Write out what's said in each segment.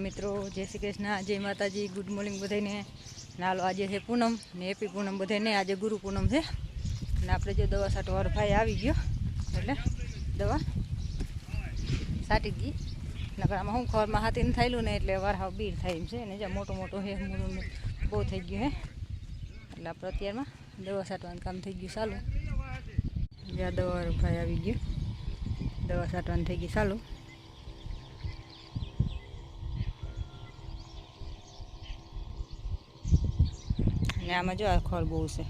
મિત્રો જય શ્રી કૃષ્ણ, જય માતાજી, ગુડ મોર્નિંગ બધાને. નાલો આજે છે પૂનમ ને હેપી પૂનમ બધાને. આજે ગુરુ પૂનમ છે ને આપણે જો દવા છાંટવાળો ભાઈ આવી ગયો એટલે દવા છાંટી ગઈ. નકર આમાં હું ખોરમાં હાથી ને થયેલું ને એટલે વારહાવ બીર થાય એમ છે ને. જ્યાં મોટો મોટો હે મૂળું બહુ થઈ ગયું હે એટલે આપણે અત્યારમાં દવા છાંટવાનું કામ થઈ ગયું ચાલુ. જ્યાં દવાવાળો ભાઈ આવી ગયો, દવા છાંટવાની થઈ ગઈ ચાલુ. ને આમાં જો આ ખોળ બહુ છે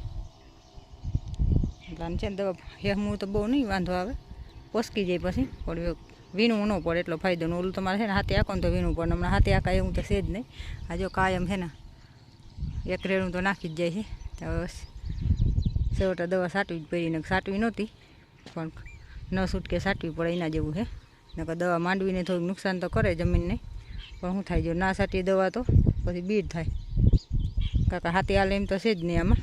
એટલે આમ છે ને દવા હેમું તો બહુ નહીં વાંધો આવે, પોસકી જાય પછી પણ વીણવું ન પડે એટલો ફાયદો. ને ઓલું તમારે છે ને હાથે આંકો ને તો વીણવું પડે. હમણાં હાથે આંકા એવું તો છે જ નહીં. આ જો કાયમ છે ને એક રેડું તો નાખી જ જાય છે. તો છેવટે દવા છાંટવી જ પડી. ને છાંટવી નહોતી પણ ન છૂટકે છાંટવી પડે એના જેવું છે. નકર દવા માંડવીને થોડુંક નુકસાન તો કરે જમીનને, પણ શું થાય જો ના છાંટીએ દવા તો પછી બીડ થાય. કાકા હાથે હાલે એમ તો છે જ નહીં. આમાં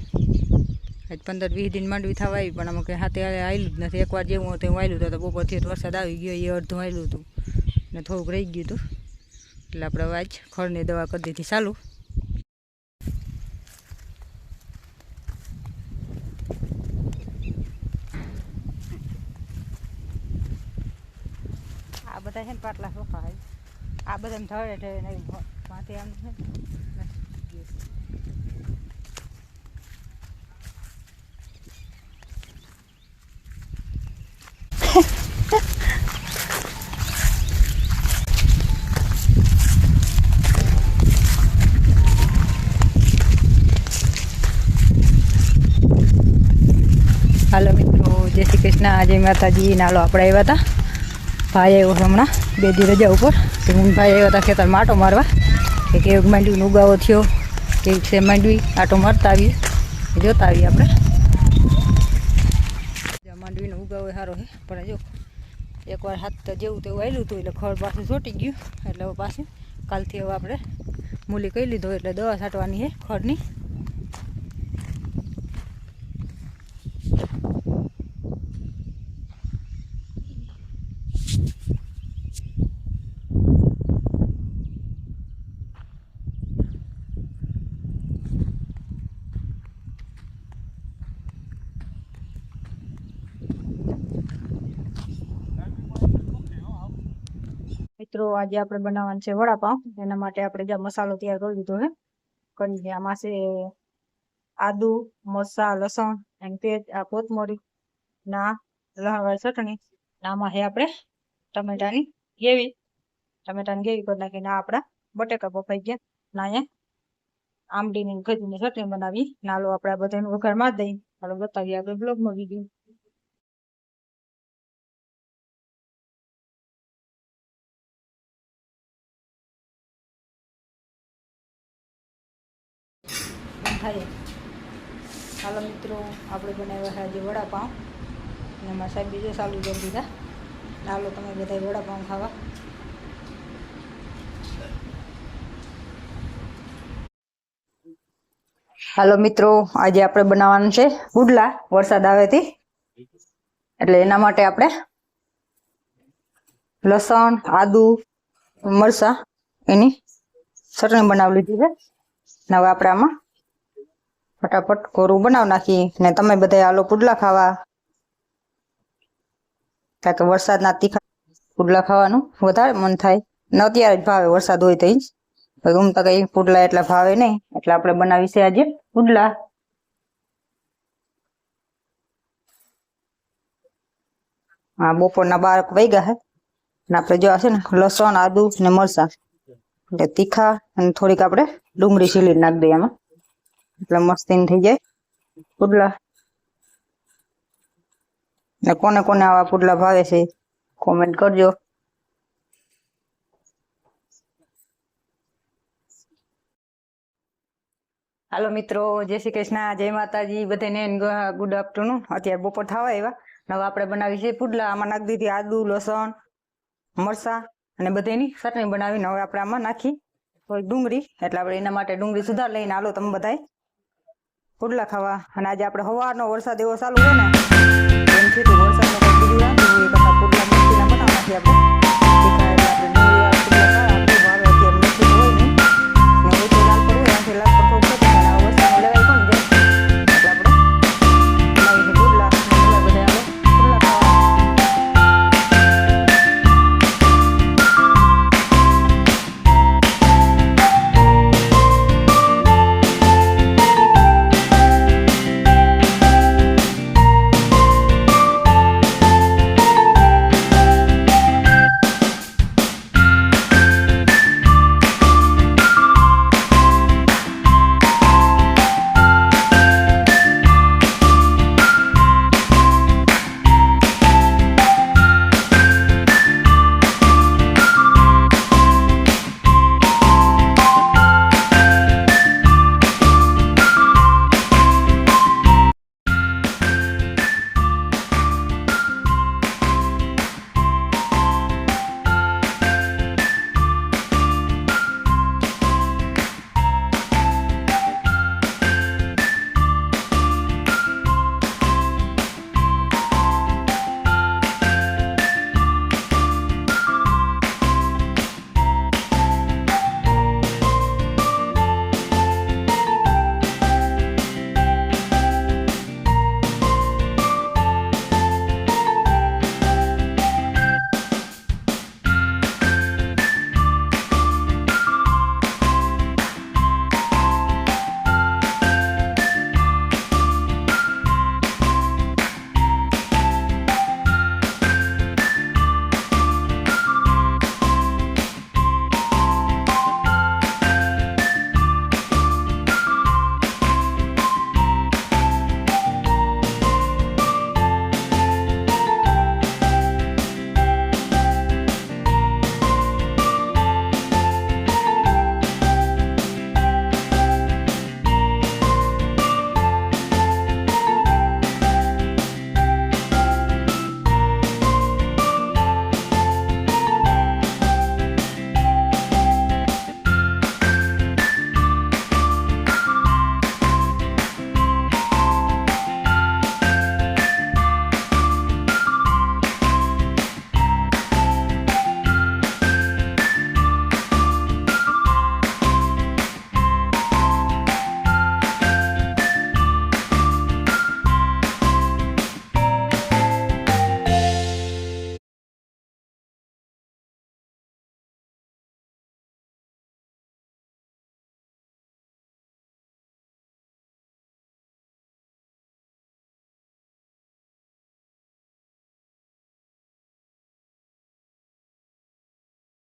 આજ 15-20 દિન માંડવી થવા આવી પણ આમાં કંઈ હાથે હાલે આવેલું જ નથી. એકવાર જેવું હતું એવું આવેલું હતું, બપોરથી વરસાદ આવી ગયો એ અડધું આવેલું હતું ને થોડુંક રહી ગયું હતું એટલે આપણે હવે આજ ખડની દવા કરી દીધી ચાલુ. આ બધા છે ને પાટલા સોફા હોય આ બધા ઢળે ઢળે નહીં માથે આમ છે. હાલો મિત્રો, જય શ્રી કૃષ્ણ, જય માતાજી. નાલો આપણે આવ્યા હતા, ભાઈ આવ્યો હમણાં 2 દી રજા ઉપર. હું ભાઈ આવ્યા હતા ખેતર માટો મારવા કે કેવી માંડવીનો ઉગાવો થયો, કેવી છે માંડવી. આટો મારતા આવીએ, જોતા આવીએ આપણે. માંડવીનો ઉગાવો સારો છે પણ જો એકવાર હાથ તો જેવું તેવું આવેલું હતું એટલે ખડ પાછું ચોટી ગયું. એટલે હવે પાછું કાલથી હવે આપણે મૂલી કહી લીધો એટલે દવા છાંટવાની છે ખડની. મિત્રો આજે આપણે બનાવવાનું છે વડાપાઉં. એના માટે આપણે જ્યાં મસાલો તૈયાર કરી લીધો છે કરી. આમાં છે આદુ, મરચાં, લસણ અને તેજ, આ કોથમરી ના લહણવાળી ચટણી. આમાં છે આપણે ટમેટાની ગ્રેવી કરી નાખી. ના આપણા બટેકા બફાઈ ગયા ના અહીંયા આંબલીની ગજીની ચટણી બનાવી. નાલો આપણે આ બધાનું વઘાર મારી દઈ. હાલો બતાવીએ આપણે બ્લોગમાં વિડીયો. હાલો મિત્રો, આપણે બનાવ્યા છે આજે વડાપાઉં. અને અમારા સાહેબ બીજો ચાલુ કરી દીધા. હાલો તમે બધા વડાપાઉં ખાવા. હાલો મિત્રો, આજે આપણે બનાવવાનું છે પુડલા. વરસાદ આવેથી એટલે એના માટે આપણે લસણ, આદુ, મરચાં એની ચટણી બનાવી લીધી છે. ને હવે આપણે આમાં ફટાફટ કોરું બનાવી નાખીએ. ને તમે બધા આલો પુડલા ખાવા. કારણ કે વરસાદના તીખા પુડલા ખાવાનું વધારે મન થાય ને અત્યારે જ ભાવે, વરસાદ હોય તો જ. હું તો કઈ પુડલા એટલા ભાવે નહીં એટલે આપણે બનાવી છે આજે પુડલા. હા, બપોરના 12 વાગ્યા છે ને આપણે જો છે ને લસણ, આદુ ને મરચાં એટલે તીખા અને થોડીક આપણે ડુંગળી છીલી નાખી દઈએ આમાં એટલે મસ્તીન થઈ જાય પુડલા. ને કોને કોને આવા પુડલા ભાવે છે કોમેન્ટ કરજો. હાલો મિત્રો, જય શ્રી કૃષ્ણ, જય માતાજી બધાને. Good afternoon. અત્યારે બપોર થવા આવ્યા. હવે આપણે બનાવી છે પુડલા. આમાં નાખી દીધી આદુ, લસણ, મરચાં અને બધાની ચટણી બનાવીને હવે આપણે આમાં નાખી થોડી ડુંગળી. એટલે આપણે એના માટે ડુંગળી સુધાર લઈને હાલો તમે બધાય પુડલા ખાવા. અને આજે આપણે સવારનો વરસાદ એવો ચાલુ હોય ને એમ થયું વરસાદ